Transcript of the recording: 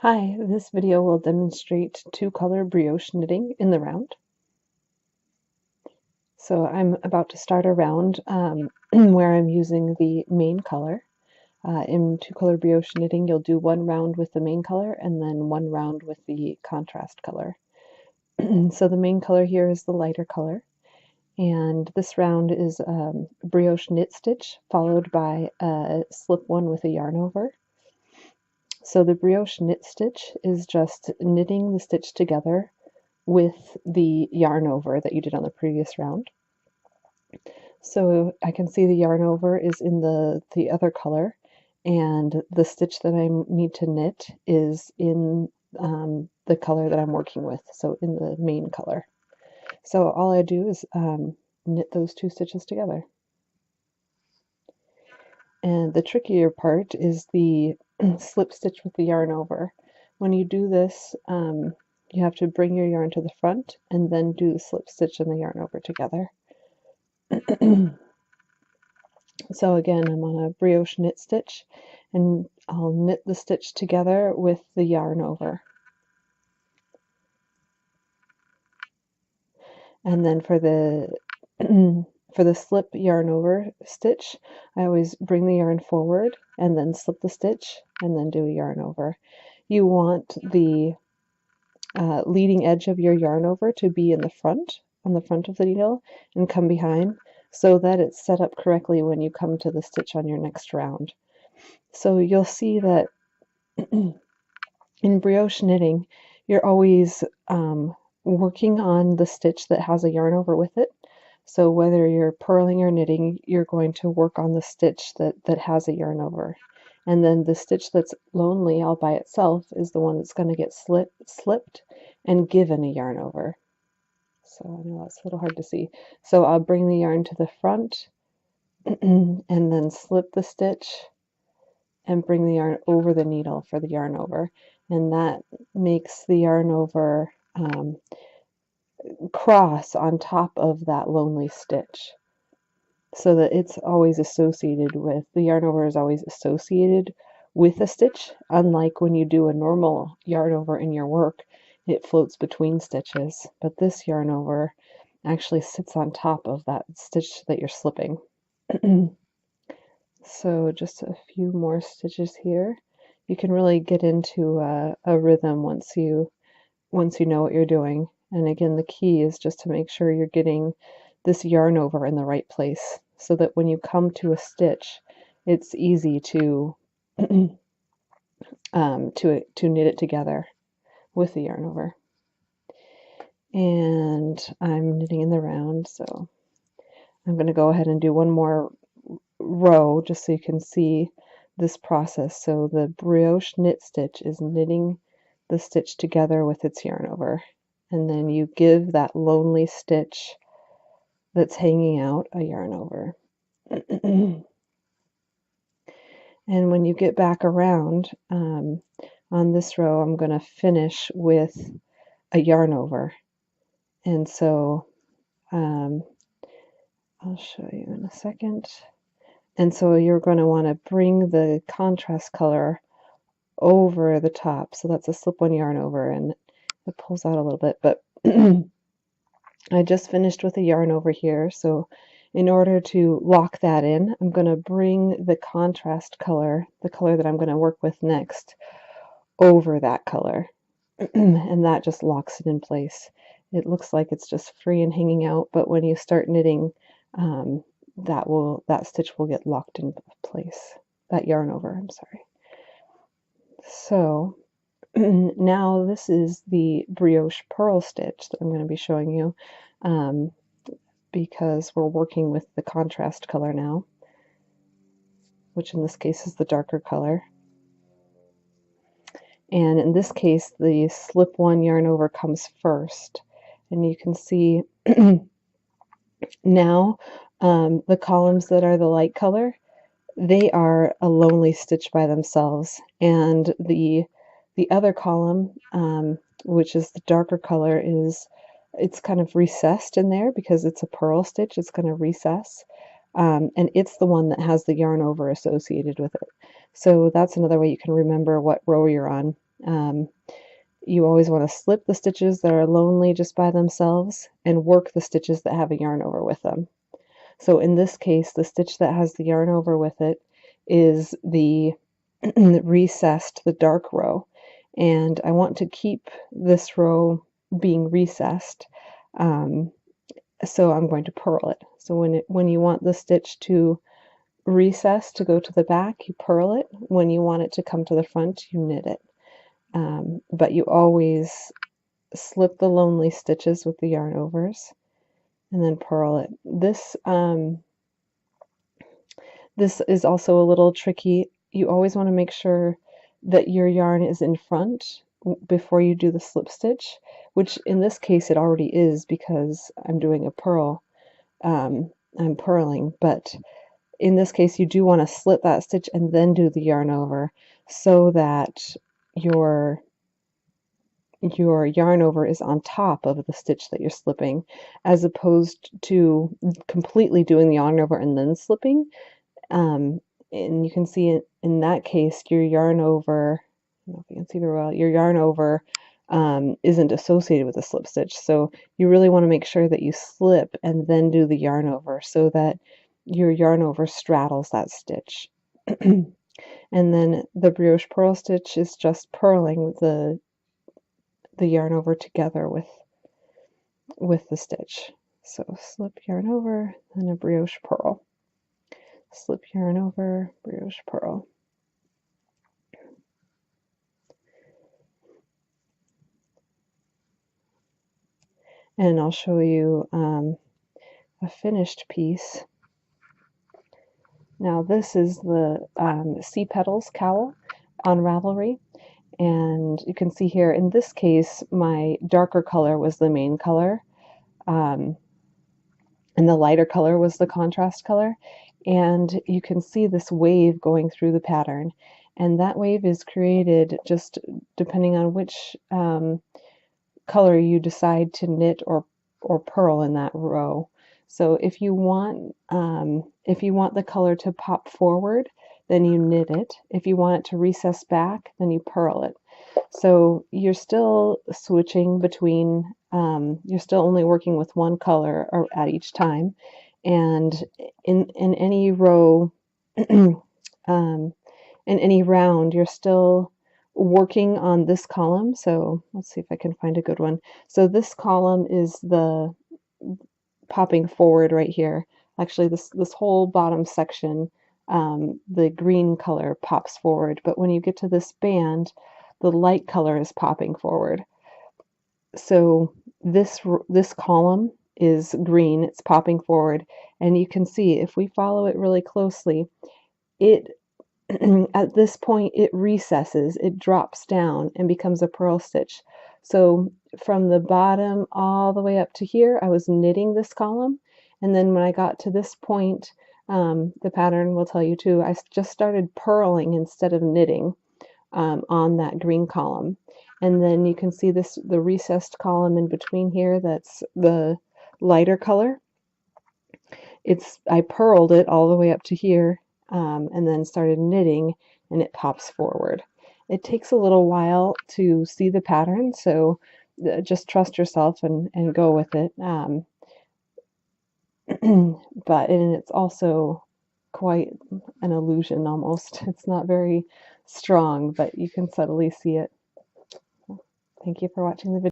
Hi, this video will demonstrate two-color brioche knitting in the round. So I'm about to start a round where I'm using the main color. In two-color brioche knitting, you'll do one round with the main color and then one round with the contrast color. So the main color here is the lighter color. And this round is brioche knit stitch followed by a slip one with a yarn over. So the brioche knit stitch is just knitting the stitch together with the yarn over that you did on the previous round. So I can see the yarn over is in the other color, and the stitch that I need to knit is in the color that I'm working with, so in the main color. So all I do is knit those two stitches together. And the trickier part is the slip stitch with the yarn over. When you do this, you have to bring your yarn to the front and then do the slip stitch and the yarn over together. So again, I'm on a brioche knit stitch, and I'll knit the stitch together with the yarn over. And then for the for the slip yarn over stitch, I always bring the yarn forward and then slip the stitch and then do a yarn over. You want the leading edge of your yarn over to be in the front, on the front of the needle, and come behind so that it's set up correctly when you come to the stitch on your next round. So you'll see that in brioche knitting, you're always working on the stitch that has a yarn over with it. So whether you're purling or knitting, you're going to work on the stitch that has a yarn over. And then the stitch that's lonely all by itself is the one that's going to get slipped and given a yarn over. So I know that's a little hard to see. So I'll bring the yarn to the front and then slip the stitch and bring the yarn over the needle for the yarn over. And that makes the yarn over cross on top of that lonely stitch, so that it's always associated with, the yarn over is always associated with a stitch, unlike when you do a normal yarn over in your work, it floats between stitches, but this yarn over actually sits on top of that stitch that you're slipping. So just a few more stitches here. You can really get into a rhythm once you know what you're doing. And again, the key is just to make sure you're getting this yarn over in the right place so that when you come to a stitch, it's easy to to knit it together with the yarn over. And I'm knitting in the round, so I'm going to go ahead and do one more row just so you can see this process. So the brioche knit stitch is knitting the stitch together with its yarn over, and then you give that lonely stitch that's hanging out a yarn over. And when you get back around on this row, I'm going to finish with a yarn over, and so I'll show you in a second. And so you're going to want to bring the contrast color over the top. So that's a slip one yarn over, and it pulls out a little bit, but I just finished with a yarn over here. So in order to lock that in, I'm going to bring the contrast color, the color that I'm going to work with next, over that color. And that just locks it in place. It looks like it's just free and hanging out, but when you start knitting, that stitch will get locked in place. That yarn over, I'm sorry. So now this is the brioche purl stitch that I'm going to be showing you, because we're working with the contrast color now, which in this case is the darker color. And in this case, the slip one yarn over comes first, and you can see now the columns that are the light color, they are a lonely stitch by themselves, and the other column, which is the darker color, it's kind of recessed in there because it's a purl stitch. It's going to recess, and it's the one that has the yarn over associated with it. So that's another way you can remember what row you're on. You always want to slip the stitches that are lonely just by themselves and work the stitches that have a yarn over with them. So in this case, the stitch that has the yarn over with it is the recessed, the dark row. And I want to keep this row being recessed. So I'm going to purl it. So when you want the stitch to recess to go to the back, you purl it. When you want it to come to the front, you knit it. But you always slip the lonely stitches with the yarn overs and then purl it. This is also a little tricky. You always want to make sure that your yarn is in front before you do the slip stitch, which in this case it already is because I'm doing a purl. I'm purling, but in this case you do want to slip that stitch and then do the yarn over so that your yarn over is on top of the stitch that you're slipping, as opposed to completely doing the yarn over and then slipping. And you can see in that case, your yarn over, I don't know if you can see very well, your yarn over isn't associated with a slip stitch. So you really want to make sure that you slip and then do the yarn over so that your yarn over straddles that stitch. And then the brioche purl stitch is just purling the yarn over together with the stitch. So slip yarn over and a brioche purl. Slip yarn over, brioche purl. And I'll show you a finished piece. Now this is the Sea Petals cowl on Ravelry, and you can see here in this case my darker color was the main color, and the lighter color was the contrast color, and you can see this wave going through the pattern, and that wave is created just depending on which color you decide to knit or purl in that row. So if you want the color to pop forward, then you knit it. If you want it to recess back, then you purl it. So you're still switching between, you're still only working with one color at each time, and in any row, in any round, you're still working on this column. So let's see if I can find a good one. So this column is the popping forward right here. Actually, this whole bottom section, the green color pops forward, but when you get to this band, the light color is popping forward. So this column is green, it's popping forward, and you can see if we follow it really closely, it at this point it recesses, it drops down and becomes a purl stitch. So from the bottom all the way up to here, I was knitting this column, and then when I got to this point, the pattern will tell you too, I just started purling instead of knitting on that green column. And then you can see the recessed column in between here, that's the lighter color. I purled it all the way up to here, and then started knitting, and it pops forward. It takes a little while to see the pattern, so just trust yourself and go with it. But it's also quite an illusion almost. It's not very strong, but you can subtly see it. Thank you for watching the video.